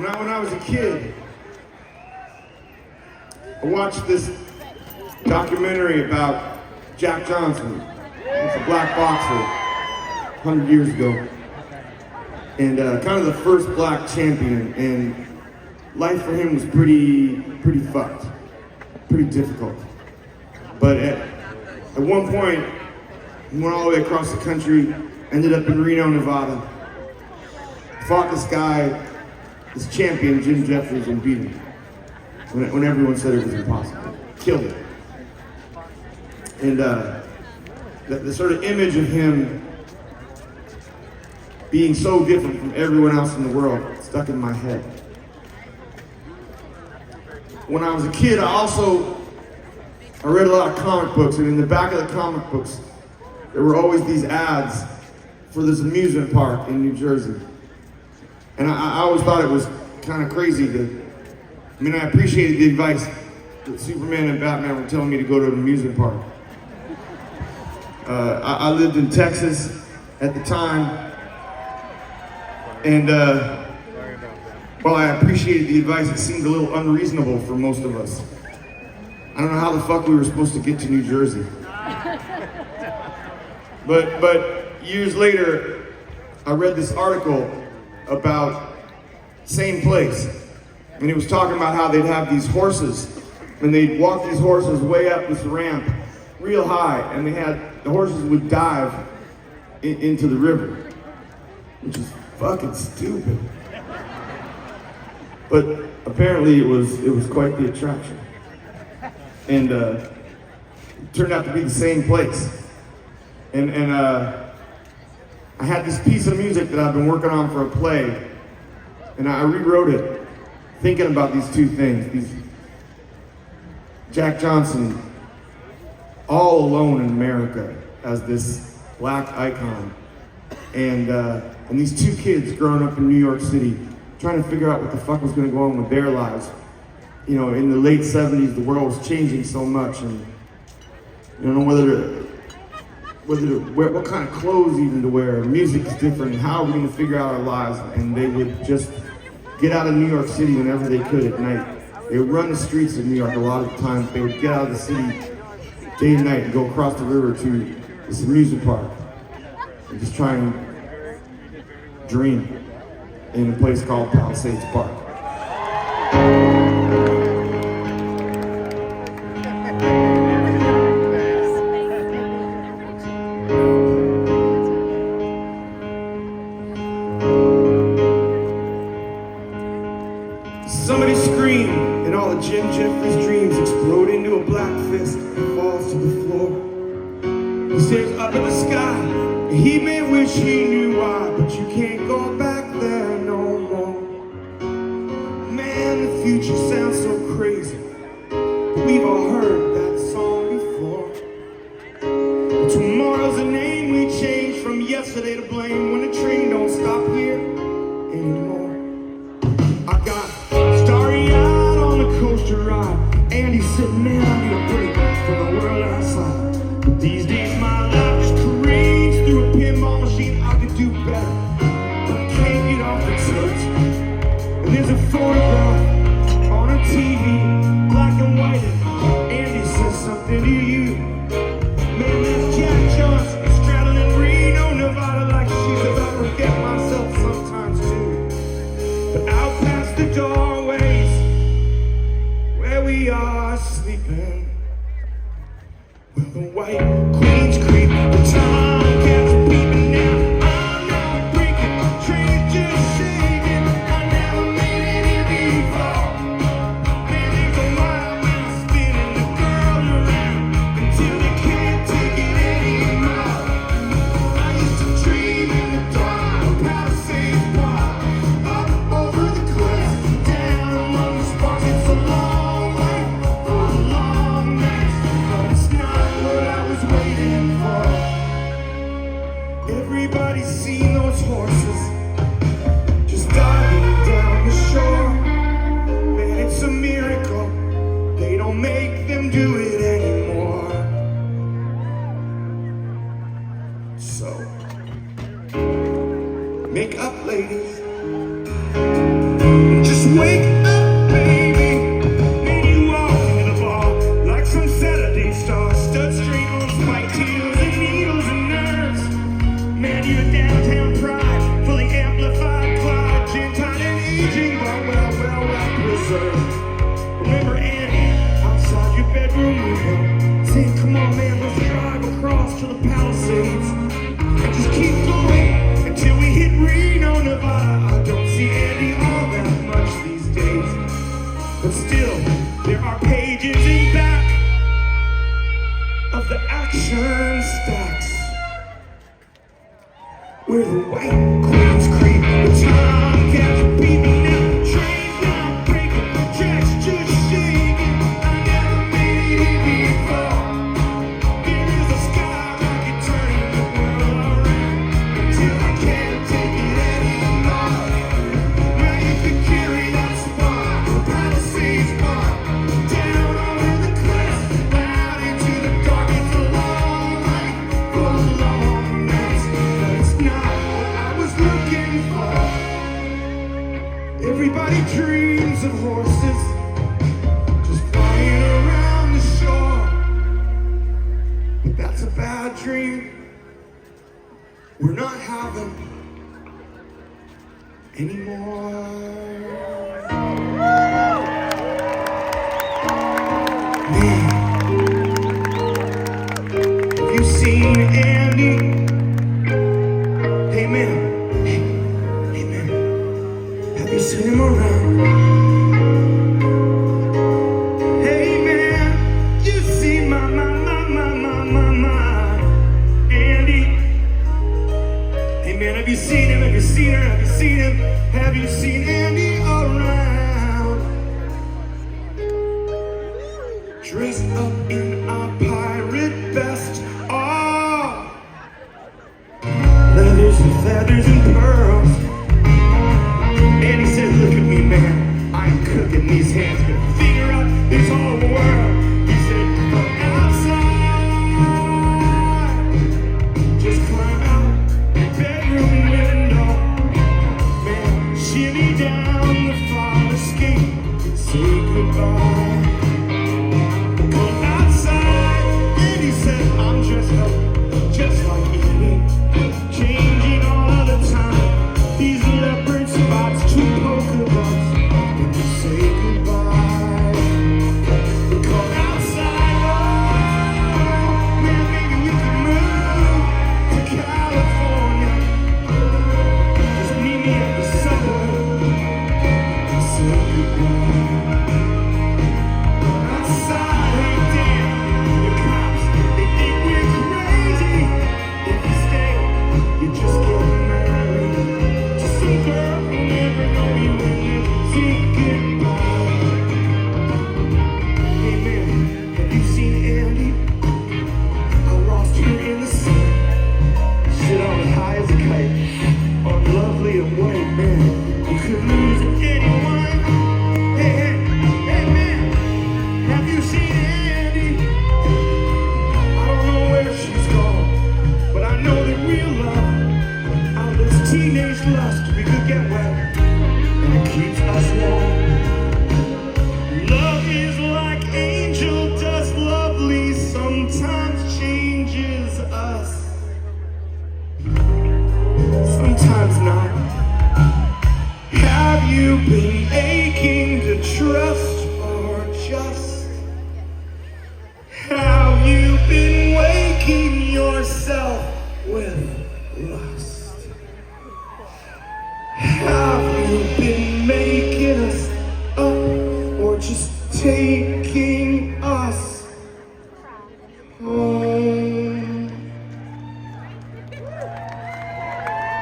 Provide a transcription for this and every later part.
When I was a kid, I watched this documentary about Jack Johnson. He's a black boxer 100 years ago. And kind of the first black champion. And life for him was pretty fucked, pretty difficult. But at one point, he went all the way across the country, ended up in Reno, Nevada, fought this guy, this champion, Jim Jeffries, and beat him when everyone said it was impossible. Killed him. And the sort of image of him being so different from everyone else in the world stuck in my head. When I was a kid, I read a lot of comic books, and in the back of the comic books, there were always these ads for this amusement park in New Jersey. And I always thought it was kind of crazy I appreciated the advice that Superman and Batman were telling me to go to an amusement park. I lived in Texas at the time, and while I appreciated the advice, it seemed a little unreasonable for most of us. I don't know how the fuck we were supposed to get to New Jersey. But years later, I read this article about same place. And it was talking about how they'd have these horses, and they'd walk these horses way up this ramp, real high, and the horses would dive into the river, which is fucking stupid. But apparently it was quite the attraction. And it turned out to be the same place. And I had this piece of music that I've been working on for a play, and I rewrote it, thinking about these two things. Jack Johnson, all alone in America as this black icon, and these two kids growing up in New York City, trying to figure out what the fuck was going to go on with their lives. You know, in the late 70s, the world was changing so much, and you don't know what kind of clothes even to wear. Music is different, and how are we going to figure out our lives? And they would just get out of New York City whenever they could at night. They would run the streets of New York a lot of the times. They would get out of the city day and night and go across the river to this amusement park and just try and dream in a place called Palisades Park. Somebody scream, and all of Jim Jeffries' dreams explode into a black fist and falls to the floor. He stares up at the sky, and he may wish he knew why, but you can't go back there no more. Man, the future sounds so crazy, but we've all heard that song before. Tomorrow's a name we change from yesterday to blame when the train don't stop here anymore. I got starry-eyed on the coaster ride, and he's sitting there, I need a break from the world outside. But these days my life just parades through a pinball machine. I could do better, but I can't get off the touch. And there's a photograph on a TV, black and white, and Andy says something to you. Man, that's Jack Johnson, straddling Reno, Nevada, like she's about to forget myself sometimes too. But out past the doorways, where we are sleeping, well, the white queens creep, the time gets beeping now. I'm not breaking, train just shaking. I never made it here before. Man, there's a wild man spinning the girls around until they can't take it anymore. I used to dream in the dark of Palisades Park, up over the cliffs, down among the sparks. It's a long way, a long night, but it's not what I was waiting for. Everybody's seen those horses just diving down the shore. Man, it's a miracle they don't make them do it anymore. So, make up, ladies. Just across to the Palisades and just keep going until we hit Reno, Nevada. I don't see Andy all that much these days, but still, there are pages in back of the action stacks where the white queens creep. The time cats beat me now, trains now breaking, tracks just shaking. I never made it before. There is a skyrocket turning the world around until I can't take it anymore. Now you can carry that spark, the Palisades bar, down over the cliffs, out into the dark. It's a long night, full of long nights, but it's not what I was looking for. Everybody dreams of horses just flying around the shore, but that's a bad dream we're not having anymore. Man, have you seen Andy? Hey man, hey man, have you seen him around? Hey man, you see my Andy? Hey man, have you seen him? Have you seen her? Have you seen him? Have you seen Andy around? Dressed up in our pirate best, oh, leathers and feathers and pearls. And he said, look at me, man, I'm cooking these hands, gonna figure out this whole world. He said, from outside, just climb out the bedroom window, man, shimmy down the fire escape, say goodbye. Come outside, and he said, I'm dressed up just like Andy, changing all the time. These leopard spots, two polka dots, and we say goodbye. Come outside, oh, man, maybe we can move to California. Just meet me at the subway and say goodbye. Outside, hey damn, the cops, they think we're crazy. If you stay, you just get married to some girl who'll never know you when you say goodbye. Hey man, have you seen Andy? I lost her in the sun. Shit, I was high as a kite, on lovely and white, man. You couldn't lose anyone. Hey man, have you seen Andy? I don't know where she's gone, but I know that real love, out of this teenage lust, we could get wet, and it keeps us warm. Love is like angel dust, lovely, sometimes changes us, sometimes not. Have you been aching to trust or just have you been waking yourself with lust? Have you been making us up or just taking us home?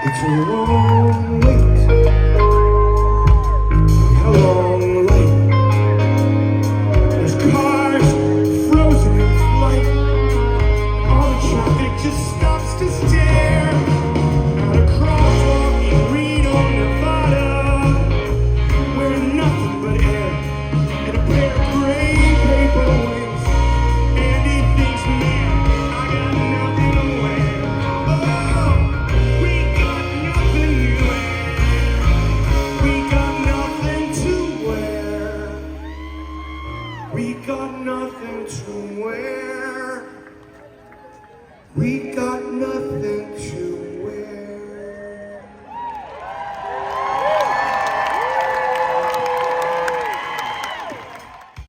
It's a long wait, a long light. There's cars frozen in flight. All the traffic just stops to stare at a crosswalk in Reno, Nevada, where nothing but air and a pair of gray paper wings. And he thinks, man, I got nothing to wear. Oh, we got nothing to wear. We got nothing to wear. We got nothing to wear. We got